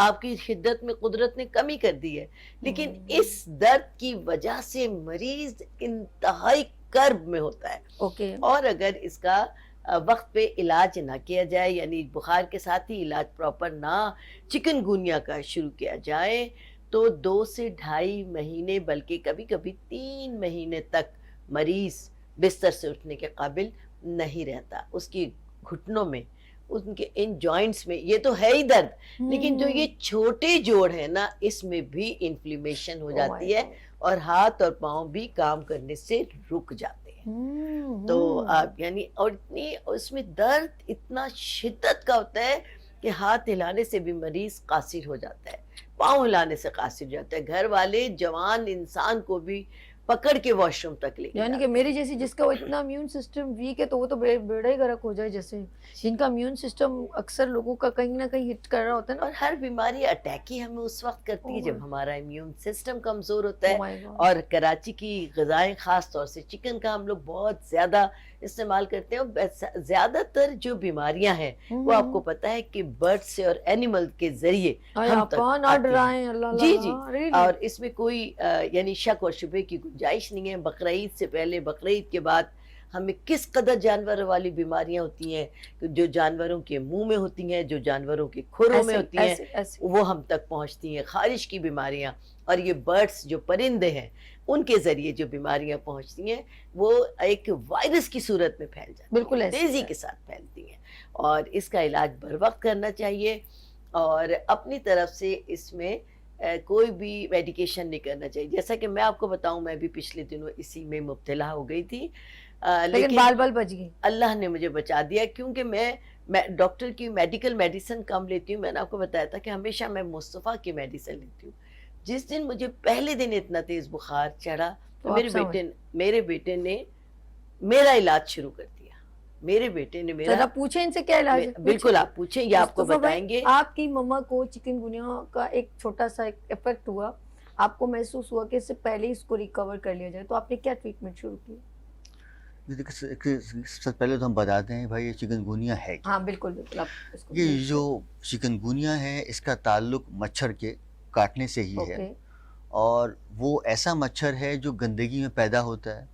آپ کی شدت میں قدرت نے کمی کر دی ہے، لیکن اس درد کی وجہ سے مریض انتہائی کرب میں ہوتا ہے. اوکے. اور اگر اس کا وقت پہ علاج نہ کیا جائے، یعنی بخار کے ساتھ ہی علاج پراپر نہ چکن گونیا کا شروع کیا جائے، تو 2 سے 2.5 مہینے بلکہ کبھی کبھی 3 مہینے تک مریض بستر سے اٹھنے کے قابل نہیں رہتا. اس کی گھٹنوں میں، ان کے ان جوائنٹس میں، یہ تو ہے ہی درد، لیکن جو یہ چھوٹے جوڑ ہیں نا، اس میں بھی انفلیمیشن ہو جاتی ہے اور ہاتھ اور پاؤں بھی کام کرنے سے رک جاتے ہیں. تو آپ یعنی اور اتنی اس میں درد اتنا شدت کا ہوتا ہے کہ ہاتھ ہلانے سے بھی مریض قاصر ہو جاتا ہے، پاؤں ہلانے سے قاصر ہو جاتا ہے. گھر والے جوان انسان کو بھی پکڑ کے واش روم تک لے کے یعنی کہ میری جیسی جس کا وہ اتنا امیون سسٹم ویک ہے تو وہ تو بیڑا ہی غرق ہو جائے، جیسے جن کا امیون سسٹم اکثر لوگوں کا کہیں نہ کہیں ہٹ کر رہا ہوتا ہے نا. اور ہر بیماری اٹیک ہی ہمیں اس وقت کرتی ہے جب ہمارا امیون سسٹم کمزور ہوتا ہے. اور کراچی کی غذائیں خاص طور سے چکن کا ہم لوگ بہت زیادہ استعمال کرتے ہیں. زیادہ تر جو بیماریاں ہیں وہ آپ کو پتا ہے کہ برڈ سے اور اینیمل کے ذریعے ہم تک آتی ہیں. جی جی. اور اس میں کوئی یعنی شک اور شبہ کی گنجائش نہیں ہے. بقرعید سے پہلے، بقرعید کے بعد ہمیں کس قدر جانوروں والی بیماریاں ہوتی ہیں، جو جانوروں کے منہ میں ہوتی ہیں، جو جانوروں کے کھروں میں ہوتی ہیں، وہ ہم تک پہنچتی ہیں. خارش کی بیماریاں، اور یہ برڈز جو پرندے ہیں ان کے ذریعے جو بیماریاں پہنچتی ہیں وہ ایک وائرس کی صورت میں پھیل جاتی ہیں، بالکل تیزی کے ساتھ پھیلتی ہیں. اور اس کا علاج بر وقت کرنا چاہیے، اور اپنی طرف سے اس میں کوئی بھی میڈیکیشن نہیں کرنا چاہیے. جیسا کہ میں آپ کو بتاؤں، میں بھی پچھلے دنوں اسی میں مبتلا ہو گئی تھی، لیکن بال بچ گئی. اللہ نے مجھے بچا دیا، کیونکہ میں ڈاکٹر کی میڈیکل میڈیسن کم لیتی ہوں. میں نے آپ کو بتایا تھا کہ ہمیشہ میں مصطفیٰ کی میڈیسن لیتی ہوں. جس دن مجھے پہلے دن اتنا تیز بخار چڑھا تو میرے بیٹے نے میرا علاج شروع کر دیا. میرے بیٹے نے میرا پوچھیں ان سے کیا علاج ہے. بالکل آپ پوچھیں، یہ آپ کو بتائیں گے. آپ کی مما کو چکن گونیا کا ایک چھوٹا سا افیکٹ ہوا، آپ کو محسوس ہوا کہ اس سے پہلے اس کو ریکور کر لیا جائے، تو آپ نے کیا ٹریٹمنٹ شروع کی؟ سب سے پہلے تو ہم بتاتے ہیں بھائی یہ چکن گونیا ہے کیا. ہاں بالکل بالکل. یہ جو چکن گونیا ہے اس کا تعلق مچھر کے کاٹنے سے ہی ہے، اور وہ ایسا مچھر ہے جو گندگی میں پیدا ہوتا ہے.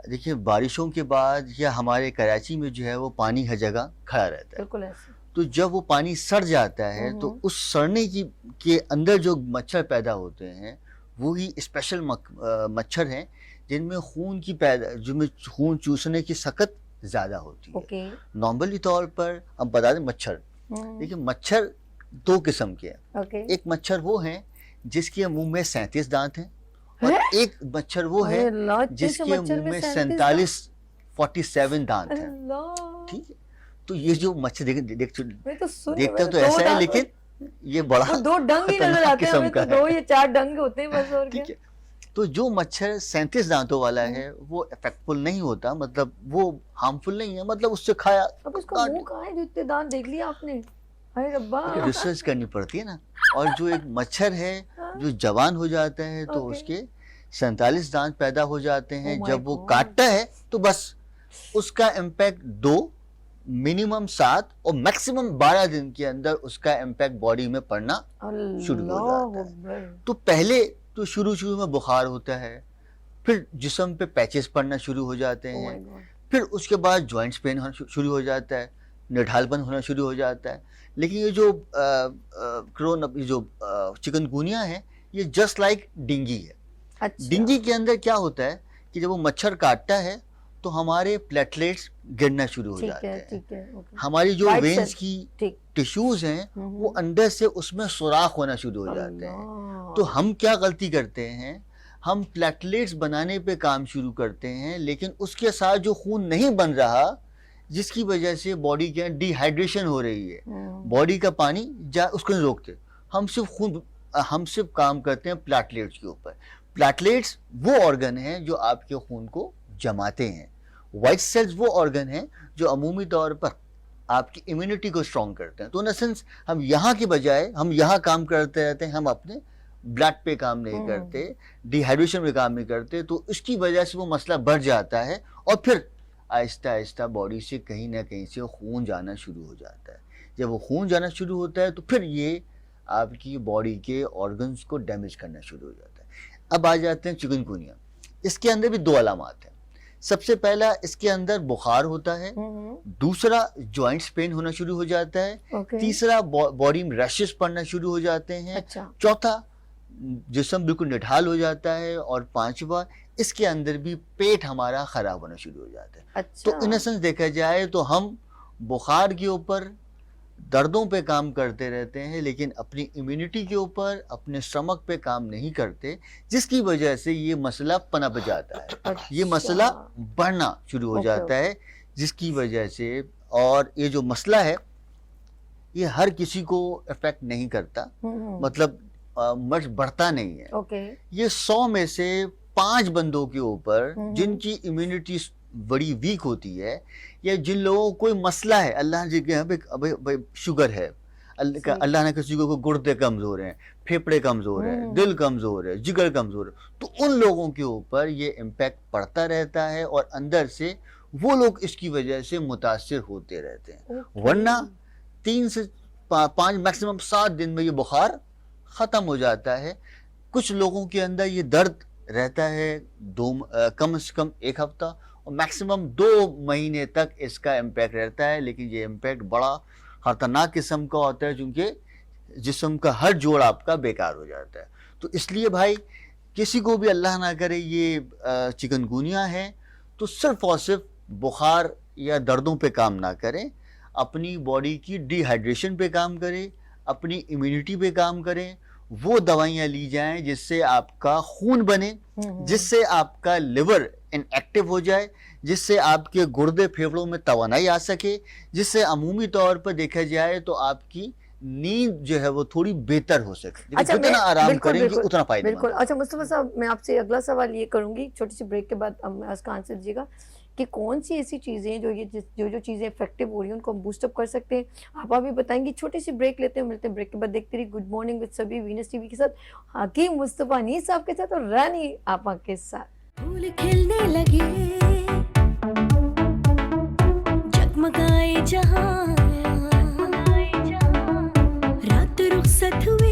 دیکھیے بارشوں کے بعد یا ہمارے کراچی میں جو ہے وہ پانی ہر جگہ کھڑا رہتا ہے، بالکل ایسے. تو جب وہ پانی سڑ جاتا ہے تو اس سڑنے کے اندر جو مچھر پیدا ہوتے ہیں وہی اسپیشل مچھر ہیں جن میں خون چوسنے کی سخت زیادہ ہوتی ہے. نارملی طور پر ہم بتا دیں مچھر، دیکھیں مچھر 2 قسم کے ہیں. ایک مچھر وہ ہیں جس کے منہ میں 37 دانت ہیں، اور ایک مچھر وہ ہے جس کے منہ میں 47 دانت ہیں. ٹھیک ہے، تو یہ جو مچھر دیکھتا تو ایسا ہے، لیکن یہ بڑا 2 ڈنگ ہی نظر آتے ہیں ہمیں، تو 2 یا 4 ڈنگ ہوتے ہیں بس. اور ٹھیک ہے، تو جو مچھر 37 دانتوں والا ہے وہ افیکٹفل نہیں ہوتا، مطلب وہ ہارمفل نہیں ہے، مطلب اس سے کھایا. اب اس کا منہ کہاں ہے جو اتنے دانت دیکھ لیا آپ نے؟ ریسرچ کرنی پڑتی ہے نا. اور جو ایک مچھر ہے جو جوان ہو جاتا ہے تو اس کے 47 دانت پیدا ہو جاتے ہیں. جب وہ کاٹتا ہے تو بس اس کا امپیکٹ 2 منیمم 7 اور میکسیمم 12 دن کے اندر اس کا امپیکٹ باڈی میں پڑنا شروع ہو جاتا ہے. تو پہلے تو شروع میں بخار ہوتا ہے، پھر جسم پہ پیچز پڑنا شروع ہو جاتے ہیں، پھر اس کے بعد جوائنٹس پین ہونا شروع ہو جاتا ہے، نڈھال پن ہونا شروع ہو جاتا ہے. لیکن یہ جو چکن گونیا ہے یہ جسٹ لائک ڈینگی ہے. ڈینگی کے اندر کیا ہوتا ہے کہ جب وہ مچھر کاٹتا ہے تو ہمارے پلیٹلیٹس گرنا شروع ہو جاتے ہیں. ہماری جو وینز کی ٹیشوز ہیں وہ اندر سے اس میں سوراخ ہونا شروع ہو جاتے ہیں. تو ہم کیا غلطی کرتے ہیں، ہم پلیٹلیٹس بنانے پہ کام شروع کرتے ہیں، لیکن اس کے ساتھ جو خون نہیں بن رہا جس کی وجہ سے باڈی کے ڈی ہائیڈریشن ہو رہی ہے، باڈی کا پانی اس کو نہیں روکتے. ہم صرف کام کرتے ہیں پلیٹلیٹس کے اوپر. پلیٹلیٹس وہ آرگن ہیں جو آپ کے خون کو جماتے ہیں. وائٹ سیلز وہ آرگن ہیں جو عمومی طور پر آپ کی امیونٹی کو اسٹرانگ کرتے ہیں. تو ان سینس ہم یہاں کی بجائے ہم یہاں کام کرتے رہتے ہیں، ہم اپنے بلڈ پہ کام نہیں کرتے، ڈی ہائیڈریشن پہ کام نہیں کرتے. تو اس کی وجہ سے وہ مسئلہ بڑھ جاتا ہے، اور پھر آہستہ آہستہ باڈی سے کہیں نہ کہیں سے خون جانا شروع ہو جاتا ہے. جب وہ خون جانا شروع ہوتا ہے تو پھر یہ آپ کی باڈی کے آرگنز کو ڈیمیج کرنا شروع ہو جاتا ہے. اب آ جاتے ہیں چکن گونیا. اس کے اندر بھی 2 علامات ہیں. سب سے پہلا اس کے اندر بخار ہوتا ہے, دوسرا جوائنٹس پین ہونا شروع ہو جاتا ہے, تیسرا باڈی میں ریشز پڑنا شروع ہو جاتے ہیں, چوتھا جسم بالکل نڈھال ہو جاتا ہے, اور پانچواں اس کے اندر بھی پیٹ ہمارا خراب ہونا شروع ہو جاتا ہے. تو ان ایسنس دیکھا جائے تو ہم بخار کے اوپر دردوں پہ کام کرتے رہتے ہیں, لیکن اپنی امیونٹی کے اوپر, اپنے اسٹمک پہ کام نہیں کرتے, جس کی وجہ سے یہ مسئلہ پنپ جاتا ہے, یہ مسئلہ بڑھنا شروع ہو جاتا ہے, جس کی وجہ سے, اور یہ جو مسئلہ ہے یہ ہر کسی کو افیکٹ نہیں کرتا, مطلب مرض بڑھتا نہیں ہے. یہ 100 میں سے 5 بندوں کے اوپر جن کی امیونٹی بڑی ویک ہوتی ہے, یا جن لوگوں کو کوئی مسئلہ ہے, اللہ نے کہ شوگر ہے, اللہ نے کسی کو گردے کمزور ہیں, پھیپڑے کمزور ہیں, دل کمزور ہے, جگر کمزور ہے, تو ان لوگوں کے اوپر یہ امپیکٹ پڑتا رہتا ہے, اور اندر سے وہ لوگ اس کی وجہ سے متاثر ہوتے رہتے ہیں. ورنہ 3 سے 5 میکسیمم 7 دن میں یہ بخار ختم ہو جاتا ہے. کچھ لوگوں کے اندر یہ درد رہتا ہے کم سے کم 1 ہفتہ, اور میکسیمم 2 مہینے تک اس کا امپیکٹ رہتا ہے. لیکن یہ امپیکٹ بڑا خطرناک قسم کا ہوتا ہے, چونکہ جسم کا ہر جوڑ آپ کا بیکار ہو جاتا ہے. تو اس لیے بھائی کسی کو بھی اللہ نہ کرے یہ چکن گونیا ہے تو صرف اور صرف بخار یا دردوں پہ کام نہ کریں, اپنی باڈی کی ڈی ہائیڈریشن پہ کام کریں, اپنی امیونٹی پہ کام کریں, وہ دوائیاں لی جائیں جس سے آپ کا خون بنے, جس سے آپ کا لیور ان ایکٹیو ہو جائے, جس سے آپ کے گردے پھیپڑوں میں توانائی آ سکے, جس سے عمومی طور پر دیکھا جائے تو آپ کی نیند جو ہے وہ تھوڑی بہتر ہو سکے. جتنا آرام کریں گے اتنا فائدہ. بالکل. اچھا مصطفیٰ صاحب, میں آپ سے اگلا سوال یہ کروں گی, چھوٹی سی بریک کے بعد اس کا آنسر دیجیے گا, کہ کون سی ایسی چیزیں جو چیزیں افیکٹو ہو رہی ہیں ان کو ہم بوسٹ اپ کر سکتے ہیں, آپ ابھی بتائیں گی. چھوٹی سی بریک لیتے ہیں, ملتے ہیں بریک کے بعد. دیکھتے رہیے گڈ مارننگ وتھ سبھی, وینس ٹی وی کے ساتھ, حکیم مصطفیٰ انیس صاحب کے ساتھ, اور رانی آپا کے ساتھ. پھول کھلنے لگے, جگمگائے جہاں, رات رخصت ہوئی,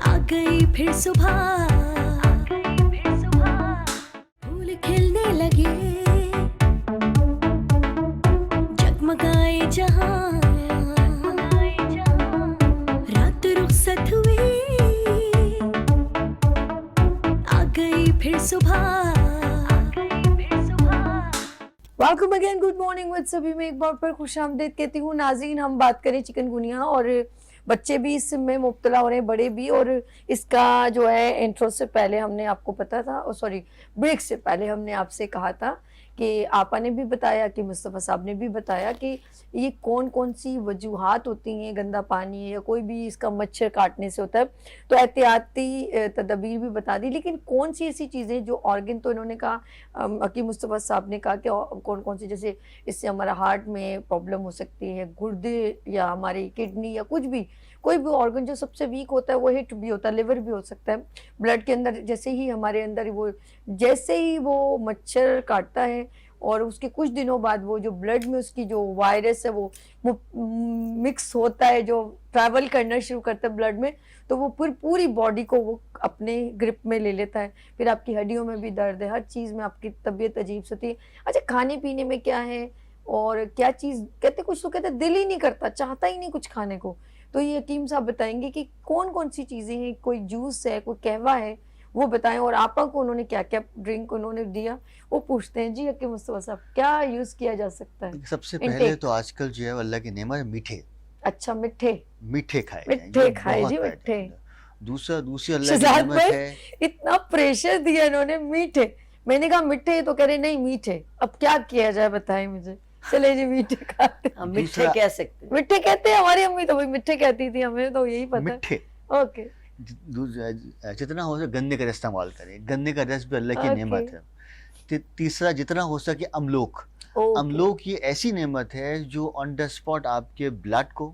آ گئی پھر صبح, پھول کھلنے لگے, جگمگائے جہاں, رات رخصت ہوئی, آ گئی پھر صبح. Welcome again, good morning with سبھی میں ایک بار پر خوش آمدید کہتی ہوں. ناظرین, ہم بات کریں چکن گونیا, اور بچے بھی اس میں مبتلا ہو رہے ہیں, بڑے بھی, اور اس کا جو ہے انٹرو سے پہلے ہم نے آپ کو پتا تھا, سوری بریک سے پہلے ہم نے آپ سے کہا تھا کہ آپا نے بھی بتایا, کہ مصطفیٰ صاحب نے بھی بتایا کہ یہ کون کون سی وجوہات ہوتی ہیں, گندا پانی یا کوئی بھی اس کا مچھر کاٹنے سے ہوتا ہے, تو احتیاطی تدابیر بھی بتا دی. لیکن کون سی ایسی چیزیں جو آرگن, تو انہوں نے کہا, حکیم مصطفیٰ صاحب نے کہا کہ کون کون سی, جیسے اس سے ہمارا ہارٹ میں پرابلم ہو سکتی ہے, گردے یا ہماری کڈنی یا کچھ بھی, کوئی بھی آرگن جو سب سے ویک ہوتا ہے وہ ہٹ بھی ہوتا ہے, لیور بھی ہو سکتا ہے. بلڈ کے اندر جیسے ہی ہمارے اندر وہ مچھر کاٹتا ہے, اور اس کے کچھ دنوں بعد وہ جو بلڈ میں اس کی جو وائرس ہے وہ مکس ہوتا ہے, جو ٹریول کرنا شروع کرتا ہے بلڈ میں, تو وہ پوری باڈی کو وہ اپنے گرپ میں لے لیتا ہے. پھر آپ کی ہڈیوں میں بھی درد ہے, ہر چیز میں آپ کی طبیعت عجیب سے ہوتی ہے. اچھا, کھانے پینے میں کیا ہے, اور کیا چیز کہتے, کچھ تو کہتے دل ہی نہیں کرتا, چاہتا ہی نہیں کچھ کھانے کو, تو یہ حکیم صاحب بتائیں گے کہ کون کون سی چیزیں ہیں, کوئی جوس ہے, کوئی قہوہ ہے, وہ بتائیں. اور آپا کو انہوں نے کیا کیا ڈرنک انہوں نے دیا, وہ پوچھتے ہیں. جی حکیم مصطفیٰ صاحب, کیا یوز کیا جا سکتا ہے؟ سب سے پہلے تو آج کل جو ہے اللہ کی نعمت ہے میٹھے. اچھا, میٹھے کھائے جی, میٹھے. دوسری اللہ کی نعمت ہے, اتنا پریشر دیا انہوں نے, میٹھے. میں نے کہا میٹھے, تو کہہ رہے نہیں میٹھے. اب کیا کیا جائے بتائیں مجھے. چلے جی, میٹھے کھاتے, ہم میٹھے کہہ سکتے ہیں, میٹھے کہتے ہیں. ہماری امی تو میٹھے کہتی تھی, ہمیں تو یہی پتا. میٹھے, اوکے. جتنا ہو سکے گنے کا رس استعمال کریں, گنے کا رس بھی اللہ کی نعمت ہے. تیسرا, جتنا ہو سکے املوک. املوک یہ ایسی نعمت ہے جو آن دا اسپاٹ آپ کے بلڈ کو,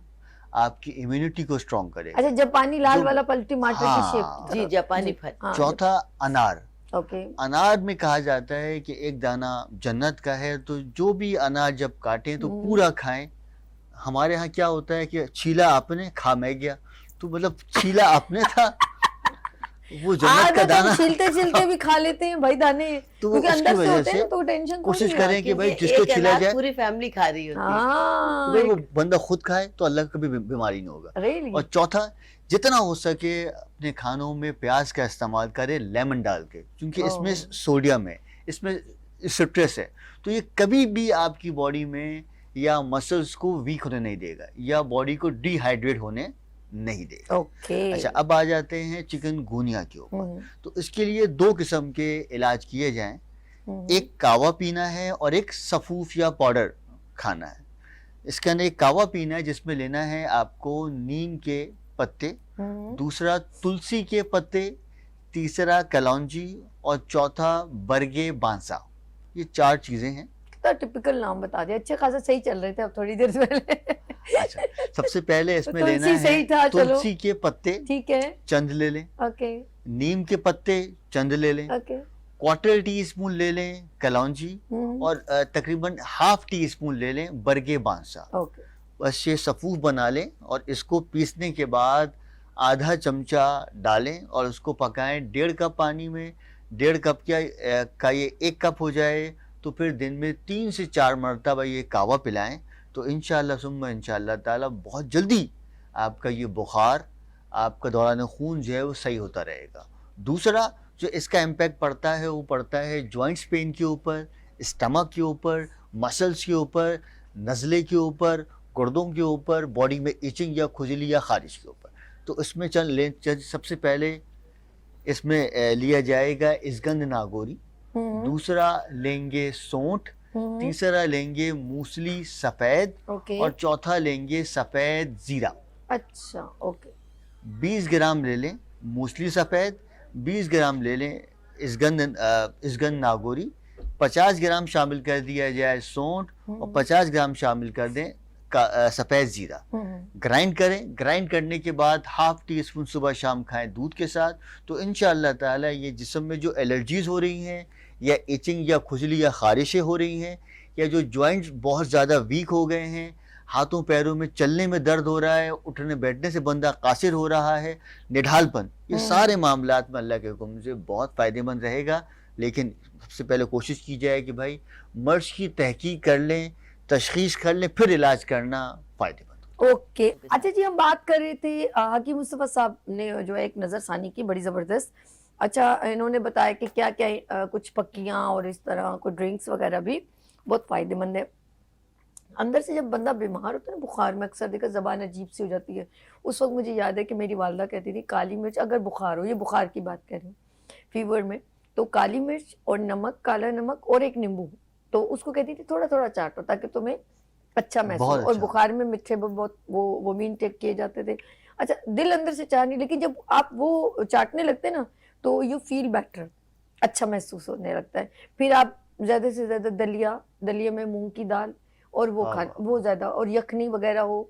آپ کی امیونٹی کو اسٹرانگ کرے. اچھا, جاپانی لال والا پھل, ٹماٹر کی شیپ. جی, جاپانی پھل. چوتھا انار. اوکے. انار میں کہا جاتا ہے کہ ایک دانہ جنت کا ہے, تو جو بھی انار جب کاٹیں تو پورا کھائیں, ہمارے ہاں کیا ہوتا ہے کہ چھیلا آپ نے کھا میں گیا، تو مطلب چھیلا آپ نے تھا، وہ جنت کا دانہ چھیلتے چھیلتے بھی کھا لیتے ہیں بھائی دانے، تو کیونکہ اس کی اندر سے وجہ ہوتے ہیں سے نا تو ٹینشن کوشش کریں کہ بھائی جس ایک کو چھیلا اناج جائے پوری فیملی کھا رہی ہوتی ہے. ہاں بھائی وہ بندہ خود کھائے تو اللہ کا کبھی بیماری نہیں ہوگا. ریلی اور چوتھا، جتنا ہو سکے اپنے کھانوں میں پیاز کا استعمال کرے لیمن ڈال کے، کیونکہ اس میں سوڈیم ہے، اس میں سٹریس ہے، تو یہ کبھی بھی آپ کی باڈی میں یا مسلز کو ویک ہونے نہیں دے گا یا باڈی کو ڈی ہائیڈریٹ ہونے نہیں دے گا. اوکے. اچھا اب آ جاتے ہیں چکن گونیا کے اوپر. تو اس کے لیے 2 قسم کے علاج کیے جائیں، ایک کاوا پینا ہے اور ایک سفوف یا پاؤڈر کھانا ہے. اس کے اندر ایک کاوا پینا ہے جس میں لینا ہے آپ کو نیم کے پتے، دوسرا تلسی کے پتے، تیسرا کلونجی اور چوتھا برگے بانسا. یہ 4 چیزیں ہیں. کتنا ٹپیکل نام بتا دیا، اچھے خاصا صحیح چل رہے تھے اب تھوڑی دیر پہلے. اچھا سب سے پہلے اس میں لینا تلسی صحیح تھا، ہے چلو تلسی کے پتے ٹھیک ہے. چند لے لیں، اوکے نیم کے پتے چند لے لیں، اوکے. 1/4 ٹی اسپون لے لیں کلونجی، اور تقریباً 1/2 ٹی اسپون لے لیں برگے بانسا. اوکے. بس یہ سفوف بنا لیں اور اس کو پیسنے کے بعد آدھا چمچہ ڈالیں اور اس کو پکائیں 1.5 کپ پانی میں. 1.5 کپ کا یہ 1 کپ ہو جائے تو پھر دن میں 3 سے 4 مرتبہ یہ کعوہ پلائیں تو انشاءاللہ ثم انشاءاللہ تعالی بہت جلدی آپ کا یہ بخار، آپ کا دوران خون جو ہے وہ صحیح ہوتا رہے گا. دوسرا جو اس کا امپیکٹ پڑتا ہے وہ پڑتا ہے جوائنٹس پین کے اوپر، اسٹمک کے اوپر، مسلس کے اوپر، نزلے کے اوپر، گردوں کے اوپر، باڈی میں ایچنگ یا کھجلی یا خارش کے اوپر. تو اس میں سب سے پہلے اس میں لیا جائے گا اسگند ناگوری، دوسرا لیں گے سونٹ، تیسرا لیں گے موسلی سفید، اور چوتھا لیں گے سفید زیرہ. اچھا اوکے. 20 گرام لے لیں موسلی سفید، 20 گرام لے لیں اسگند ناگوری، 50 گرام شامل کر دیا جائے سونٹ، اور 50 گرام شامل کر دیں سفید زیرہ. گرائنڈ کریں. گرائنڈ کرنے کے بعد 1/2 ٹی اسپون صبح شام کھائیں دودھ کے ساتھ. تو انشاءاللہ تعالی یہ جسم میں جو الرجیز ہو رہی ہیں یا ایچنگ یا کھجلی یا خارشیں ہو رہی ہیں یا جو جوائنٹس بہت زیادہ ویک ہو گئے ہیں، ہاتھوں پیروں میں چلنے میں درد ہو رہا ہے، اٹھنے بیٹھنے سے بندہ قاصر ہو رہا ہے، نڈھال پن، یہ سارے معاملات میں اللہ کے حکم سے بہت فائدہ مند رہے گا. لیکن سب سے پہلے کوشش کی جائے کہ بھائی مرض کی تحقیق کر لیں، تشخیص کر لیں، پھر علاج کرنا فائدہ مند. اوکے. اچھا جی ہم بات کر رہے تھے حکیم مصطفیٰ صاحب نے جو ایک نظر ثانی کی بڑی زبردست. اچھا انہوں نے بتایا کہ کیا کیا کچھ پکیاں اور اس طرح کوئی ڈرنکس وغیرہ بھی بہت فائدہ مند ہے. اندر سے جب بندہ بیمار ہوتا ہے نا، بخار میں اکثر دیکھا زبان عجیب سی ہو جاتی ہے. اس وقت مجھے یاد ہے کہ میری والدہ کہتی تھی کالی مرچ اگر بخار ہو، یہ بخار کی بات کر رہی ہوں، فیور میں، تو کالی مرچ اور نمک، کالا نمک اور ایک نیمبو، تو اس کو کہتی تھی تھوڑا تھوڑا چاٹو تاکہ تمہیں اچھا محسوس. اور بخار میں میٹھے بہت وہ بھی انٹیک کیے جاتے تھے. اچھا دل اندر سے چاہ نہیں، لیکن جب آپ وہ چاٹنے لگتے نا تو یو فیل بیٹر، اچھا محسوس ہونے لگتا ہے. پھر آپ زیادہ سے زیادہ دلیے میں مونگ کی دال اور وہ وہ زیادہ، اور یخنی وغیرہ ہو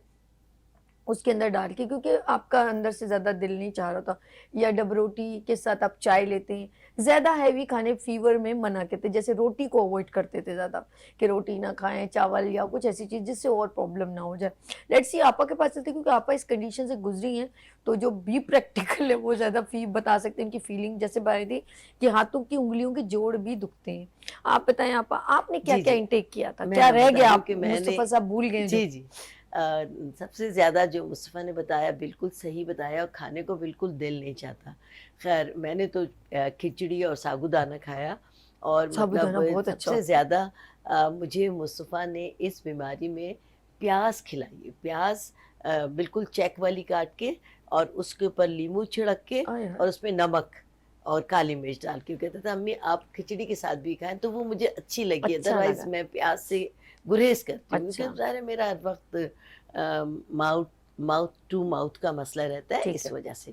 اس کے اندر ڈال کے، کیونکہ آپ کا اندر سے زیادہ دل نہیں چاہ رہا تھا. یا ڈب روٹی کے ساتھ آپ چائے لیتے ہیں. زیادہ ہیوی کھانے فیور میں منع کرتے، جیسے روٹی کو اوائڈ کرتے تھے زیادہ، کہ روٹی نہ کھائیں، چاول یا کچھ ایسی چیز جس سے اور پرابلم نہ ہو جائے. لیٹس سی آپا کے پاس چلتے کیونکہ آپا اس کنڈیشن سے گزری ہیں، تو جو بھی پریکٹیکل ہے وہ زیادہ بتا سکتے ہیں. ان کی فیلنگ جیسے بتائی تھی کہ ہاتھوں کی انگلیوں کے جوڑ بھی دکھتے ہیں. آپ بتائیں آپا آپ نے کیا کیا انٹیک کیا تھا، کیا رہ گیا آپ مصطفیٰ صاحب بھول گئے؟ جی سب سے زیادہ جو مصطفیٰ نے بتایا بالکل صحیح بتایا، اور کھانے کو بالکل دل نہیں چاہتا. خیر میں نے تو کھچڑی اور ساگودانہ کھایا، اور مطلب سب سے زیادہ مجھے مصطفیٰ نے اس بیماری میں پیاز کھلائی. پیاز بالکل چیک والی کاٹ کے اور اس کے اوپر لیمو چھڑک کے اور اس میں نمک اور کالی مرچ ڈال کے کہتا تھا امی آپ کھچڑی کے ساتھ بھی کھائیں، تو وہ مجھے اچھی لگی. ادروائز میں پیاز سے گریز کرتی ہوں کیونکہ ظاہر ہے میرا ہر وقت ماؤتھ ٹو ماؤتھ کا مسئلہ رہتا ہے، اس وجہ سے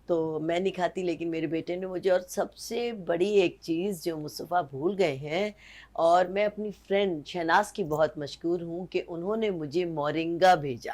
تو میں نہیں کھاتی. لیکن میرے بیٹے نے مجھے، اور سب سے بڑی ایک چیز جو مصطفیٰ بھول گئے ہیں، اور میں اپنی فرینڈ شہناز کی بہت مشکور ہوں کہ انہوں نے مجھے مورنگا بھیجا.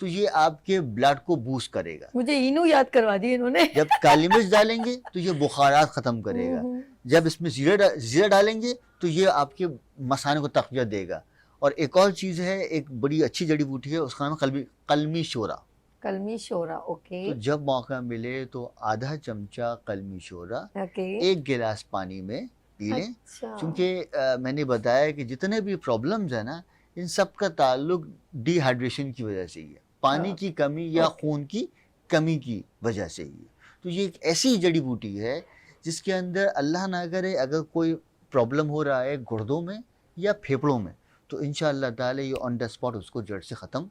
تو یہ آپ کے بلڈ کو بوسٹ کرے گا. مجھے اینو یاد کروا دی انہوں نے. جب کالی مرچ ڈالیں گے تو یہ بخارات ختم کرے گا. جب اس میں زیرہ ڈالیں گے تو یہ آپ کے مثانے کو تقویت دے گا. اور ایک اور چیز ہے, ایک بڑی اچھی جڑی بوٹی ہے, اس کا نام قلمی شورا. قلمی شورا, اوکے. تو جب موقع ملے تو آدھا چمچہ قلمی شورا اوکے. 1 گلاس پانی میں پی لیں. اچھا. چونکہ میں نے بتایا کہ جتنے بھی پرابلمز ہیں نا, ان سب کا تعلق ڈی ہائیڈریشن کی وجہ سے ہی ہے, پانی کی کمی یا خون کی کمی کی وجہ سے ہی ہے. تو یہ ایک ایسی جڑی بوٹی ہے جس کے اندر اللہ نہ کرے اگر کوئی پرابلم ہو رہا ہے گردوں میں یا پھیپڑوں میں, تو انشاءاللہ تعالی یہ آن دا اسپاٹ اس کو جڑ سے ختم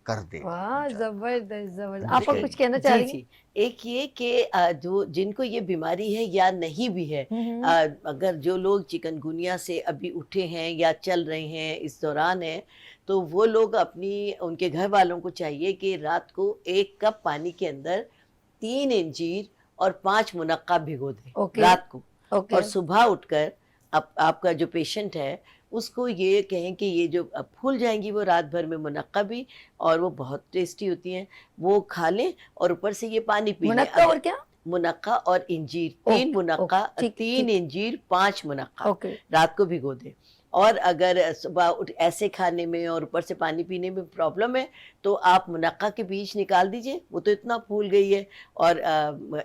کر دے. واہ, زبردست زبردست. آپ کچھ کہنا چاہ رہی ہیں؟ ایک یہ کہ جو جن کو یہ بیماری ہے یا نہیں بھی ہے, اگر جو لوگ چکن گونیا سے ابھی اٹھے ہیں یا چل رہے ہیں, اس دوران ہیں, تو وہ لوگ ان کے گھر والوں کو چاہیے کہ رات کو 1 کپ پانی کے اندر 3 انجیر اور 5 منقع بھگو دیں رات کو, اور صبح اٹھ کر آپ کا جو پیشنٹ ہے اس کو یہ کہیں کہ یہ جو پھول جائیں گی وہ رات بھر میں منقع بھی, اور وہ بہت ٹیسٹی ہوتی ہیں, وہ کھا لیں اور اوپر سے یہ پانی پی لیں. منقع اور کیا؟ منقع اور انجیر, 3 منقع, 3 انجیر 5 منقع رات کو بھگو دیں. اور اگر صبح ایسے کھانے میں اور اوپر سے پانی پینے میں پرابلم ہے تو آپ منقع کے بیج نکال دیجئے, وہ تو اتنا پھول گئی ہے, اور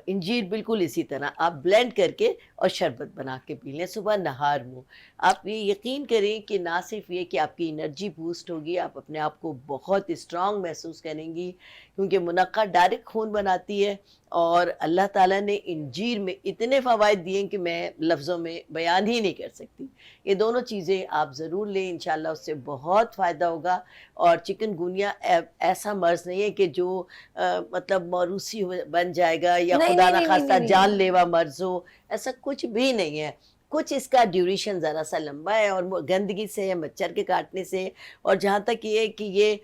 انجیر بالکل اسی طرح آپ بلینڈ کر کے اور شربت بنا کے پی لیں صبح نہار منہ. آپ یہ یقین کریں کہ نہ صرف یہ کہ آپ کی انرجی بوسٹ ہوگی, آپ اپنے آپ کو بہت اسٹرانگ محسوس کریں گی, کیونکہ منقع ڈائریکٹ خون بناتی ہے, اور اللہ تعالیٰ نے انجیر میں اتنے فوائد دیے کہ میں لفظوں میں بیان ہی نہیں کر سکتی. یہ دونوں چیزیں آپ ضرور لیں, انشاءاللہ اس سے بہت فائدہ ہوگا. اور چکن گونیا ایسا مرض نہیں ہے کہ جو مطلب موروثی بن جائے گا یا خدا نخواستہ جان لیوا مرض ہو, ایسا کچھ بھی نہیں ہے. کچھ اس کا ڈیوریشن ذرا سا لمبا ہے, اور گندگی سے, مچھر کے کاٹنے سے, اور جہاں تک یہ کہ یہ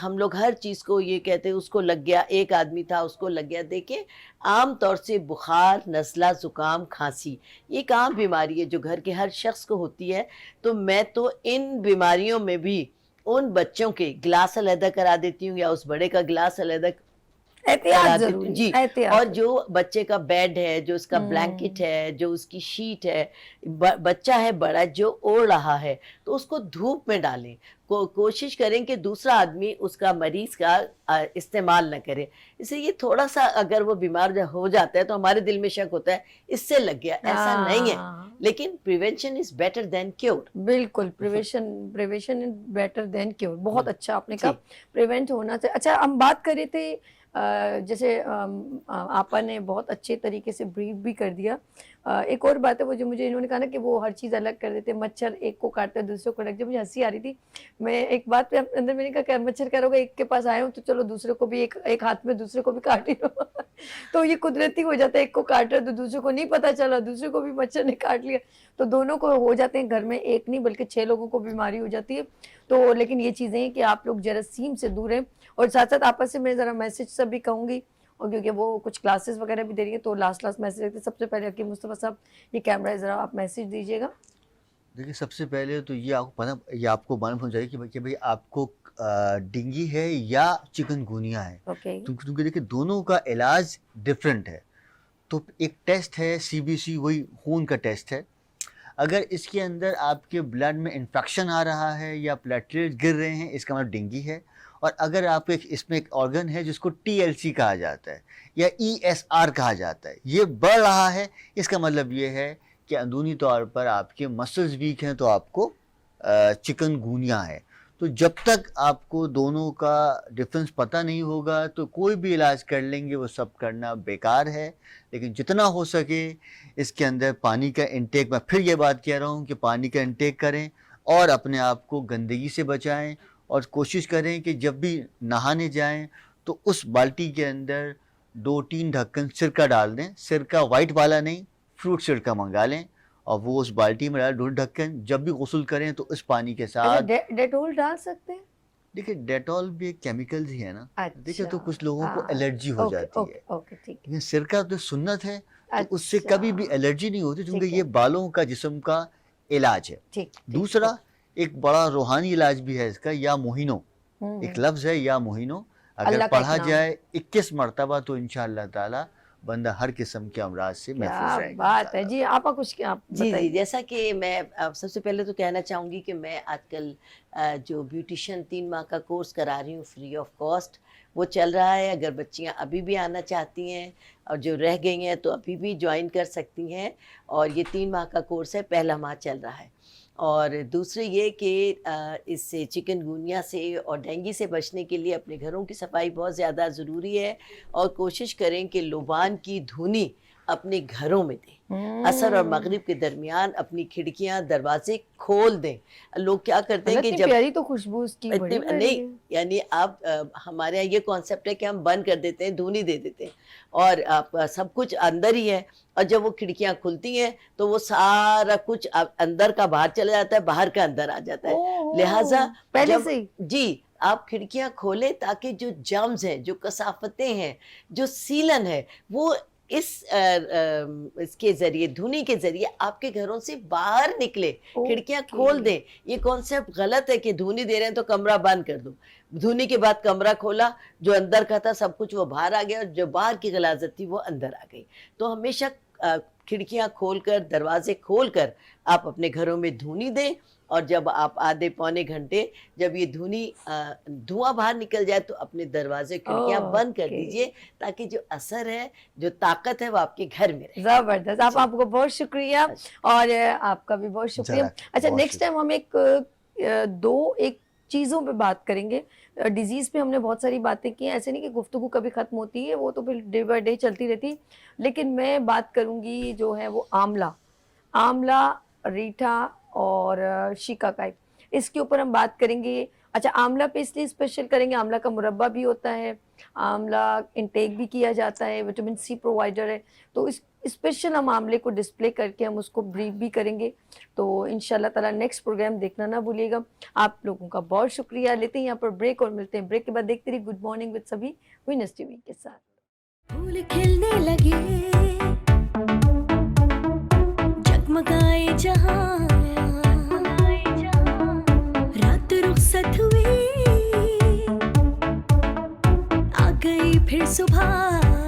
ہم لوگ ہر چیز کو یہ کہتے ہیں اس کو لگ گیا, ایک آدمی تھا اس کو لگ گیا. دیکھیں عام طور سے بخار, نزلہ, زکام, کھانسی, یہ ایک عام بیماری ہے جو گھر کے ہر شخص کو ہوتی ہے. تو میں تو ان بیماریوں میں بھی ان بچوں کے گلاس علیحدہ کرا دیتی ہوں یا اس بڑے کا گلاس علیحدہ احتیاط ضروری. جی, اور جو بچے کا بیڈ ہے, جو اس کا بلینکٹ ہے, جو اس کی شیٹ ہے, بچہ ہے بڑا جو اوڑھ رہا ہے, تو اس کو دھوپ میں ڈالیں. کوشش کریں کہ دوسرا آدمی اس کا مریض کا استعمال نہ کرے. اس لیے یہ تھوڑا سا اگر وہ بیمار ہو جاتا ہے تو ہمارے دل میں شک ہوتا ہے اس سے لگ گیا, ایسا نہیں ہے. لیکن prevention is better than cure. بالکل, prevention is better than cure. بہت اچھا آپ نے کہا, پریونٹ ہونا چاہیے. اچھا, ہم بات کر رہے تھے جیسے آپا نے بہت اچھے طریقے سے بریف بھی کر دیا. ایک اور بات ہے وہ جو مجھے انہوں نے کہا نا کہ وہ ہر چیز الگ کر دیتے, مچھر ایک کو کاٹتا ہے دوسرے کو رکھ دے. مجھے ہنسی آ رہی تھی. میں ایک بات پہ اندر میں نے کہا کہ مچھر کیا ہوگا, ایک کے پاس آئے ہوں تو چلو دوسرے کو بھی ایک ہاتھ میں دوسرے کو بھی کاٹ ہی لو. تو یہ قدرتی ہو جاتا ہے, ایک کو کاٹ رہا تو دوسرے کو نہیں پتا چلا, دوسرے کو بھی مچھر نے کاٹ لیا, تو دونوں کو ہو جاتے ہیں گھر میں, ایک نہیں بلکہ 6 لوگوں کو بیماری ہو جاتی ہے. تو لیکن یہ چیزیں ہیں کہ آپ لوگ جراثیم سے دور ہیں. اور ساتھ ساتھ آپس سے میں ذرا میسج سب بھی کہوں گی, اور کیونکہ وہ کچھ کلاسز وغیرہ بھی دے رہی ہیں تو لاسٹ میسج رکھتے. سب سے پہلے حکیم مصطفیٰ صاحب یہ کیمرہ ذرا آپ میسج دیجیے گا. دیکھیے سب سے پہلے تو یہ آپ کو پتہ, یہ آپ کو معلوم ہونا چاہیے کہ بھائی آپ کو ڈینگی ہے یا چکن گونیا ہے, کیونکہ دیکھیے دونوں کا علاج ڈفرینٹ ہے. تو ایک ٹیسٹ ہے CBC, وہی خون کا ٹیسٹ ہے. اگر اس کے اندر آپ کے بلڈ میں انفیکشن آ رہا ہے یا پلیٹلیٹ گر رہے ہیں, اس کا مطلب ڈینگی ہے. اور اگر آپ اس میں ایک آرگن ہے جس کو TLC کہا جاتا ہے یا ESR کہا جاتا ہے, یہ بڑھ رہا ہے, اس کا مطلب یہ ہے کہ اندرونی طور پر آپ کے مسلز ویک ہیں, تو آپ کو چکن گونیا ہے. تو جب تک آپ کو دونوں کا ڈفرینس پتہ نہیں ہوگا تو کوئی بھی علاج کر لیں گے وہ سب کرنا بیکار ہے. لیکن جتنا ہو سکے اس کے اندر پانی کا انٹیک, میں پھر یہ بات کہہ رہا ہوں کہ پانی کا انٹیک کریں اور اپنے آپ کو گندگی سے بچائیں. اور کوشش کریں کہ جب بھی نہانے جائیں تو اس بالٹی کے اندر 2-3 ڈھکن سرکہ ڈال دیں. سرکہ وائٹ والا نہیں, فروٹ سرکہ منگا لیں اور وہ اس بالٹی میں ڈال 2 ڈھکن. جب بھی غسل کریں تو اس پانی کے ساتھ ڈیٹول ڈال سکتے ہیں. دیکھیں ڈیٹول بھی ایک کیمیکل ہی ہے نا, دیکھیں تو کچھ لوگوں کو الرجی ہو جاتی ہے. لیکن سرکہ تو سنت ہے, تو اس سے کبھی بھی الرجی نہیں ہوتی, کیونکہ یہ بالوں کا جسم کا علاج ہے. دوسرا ایک بڑا روحانی علاج بھی ہے اس کا, یا موہینو. ایک لفظ ہے یا موہینو، اگر اللہ کا پڑھا ایک نام۔ جائے 21 مرتبہ تو انشاءاللہ تعالی بندہ ہر قسم کے امراض سے محفوظ رہے کیا گا بات ہے جی. آپ کچھ کیا جی جی، جیسا کہ میں سب سے پہلے تو کہنا چاہوں گی کہ میں آج کل جو بیوٹیشین 3 ماہ کا کورس کرا رہی ہوں فری آف کاسٹ، وہ چل رہا ہے. اگر بچیاں ابھی بھی آنا چاہتی ہیں اور جو رہ گئی ہیں تو ابھی بھی جوائن کر سکتی ہیں. اور یہ 3 ماہ کا کورس ہے، پہلا ماہ چل رہا ہے. اور دوسرے یہ کہ اس سے چکن گونیا سے اور ڈینگی سے بچنے کے لیے اپنے گھروں کی صفائی بہت زیادہ ضروری ہے، اور کوشش کریں کہ لوبان کی دھونی اپنے گھروں میں دیں. عصر اور مغرب کے درمیان اپنی کھڑکیاں دروازے کھول دیں. لوگ کیا کرتے ہیں کہ جب پیاری تو خوشبو اس کی بڑی پیاری نہیں، ہے. یعنی آپ ہمارے یہاں یہ کانسیپٹ ہے کہ ہم بند کر دیتے ہیں، دھونی دے دیتے ہیں، اور آپ سب کچھ اندر ہی ہے. اور جب وہ کھڑکیاں کھلتی ہیں تو وہ سارا کچھ اندر کا باہر چلا جاتا ہے، باہر کا اندر آ جاتا ہے. لہٰذا پہلے جب سے ہی جی آپ کھڑکیاں کھولیں تاکہ جو جرمز ہیں، جو کثافتیں ہیں، جو سیلن ہے، وہ اس کے ذریعے، دھونی کے ذریعے آپ کے گھروں سے باہر نکلے. کھڑکیاں کھول دیں. یہ کانسیپٹ غلط ہے کہ دھونی دے رہے ہیں تو کمرہ بند کر دو. دھونی کے بعد کمرہ کھولا، جو اندر کا تھا سب کچھ وہ باہر آ گیا، اور جو باہر کی غلاظت تھی وہ اندر آ گئی. تو ہمیشہ کھڑکیاں کھول کر، دروازے کھول کر آپ اپنے گھروں میں دھونی دیں. اور جب آپ آدھے پونے گھنٹے جب یہ دھواں باہر نکل جائے تو اپنے دروازے کھڑکیاں بند کر دیجئے، تاکہ جو اثر ہے، جو طاقت ہے، وہ آپ کے گھر میں رہے. زبردست. آپ کو بہت شکریہ، اور آپ کا بھی بہت شکریہ. اچھا، نیکسٹ ٹائم ہم ایک چیزوں پہ بات کریں گے. ڈیزیز پہ ہم نے بہت ساری باتیں کی ہیں، ایسے نہیں کہ گفتگو کبھی ختم ہوتی ہے، وہ تو پھر ڈے بائی ڈے چلتی رہتی. لیکن میں بات کروں گی جو ہے وہ آملہ، ریٹھا اور شیکاکائی، اس کے اوپر ہم بات کریں گے. اچھا، آملہ پہ اس لیے اسپیشل کریں گے، آملہ کا مربع بھی ہوتا ہے، آملہ انٹیک بھی کیا جاتا ہے، وٹامن سی پرووائڈر ہے. تو اس اسپیشل ہم آملے کو ڈسپلے کر کے ہم اس کو بریف بھی کریں گے. تو انشاءاللہ تعالیٰ نیکسٹ پروگرام دیکھنا نہ بھولیے گا. آپ لوگوں کا بہت شکریہ. لیتے ہیں یہاں پر بریک اور ملتے ہیں بریک کے بعد. دیکھتے رہیے گڈ مارننگ وتھ سبھی وینس ٹی وی کے ساتھ. پھول کھلنے لگے جگمگائے جہاں، رات رخصت ہوئی، آ گئی پھر صبح.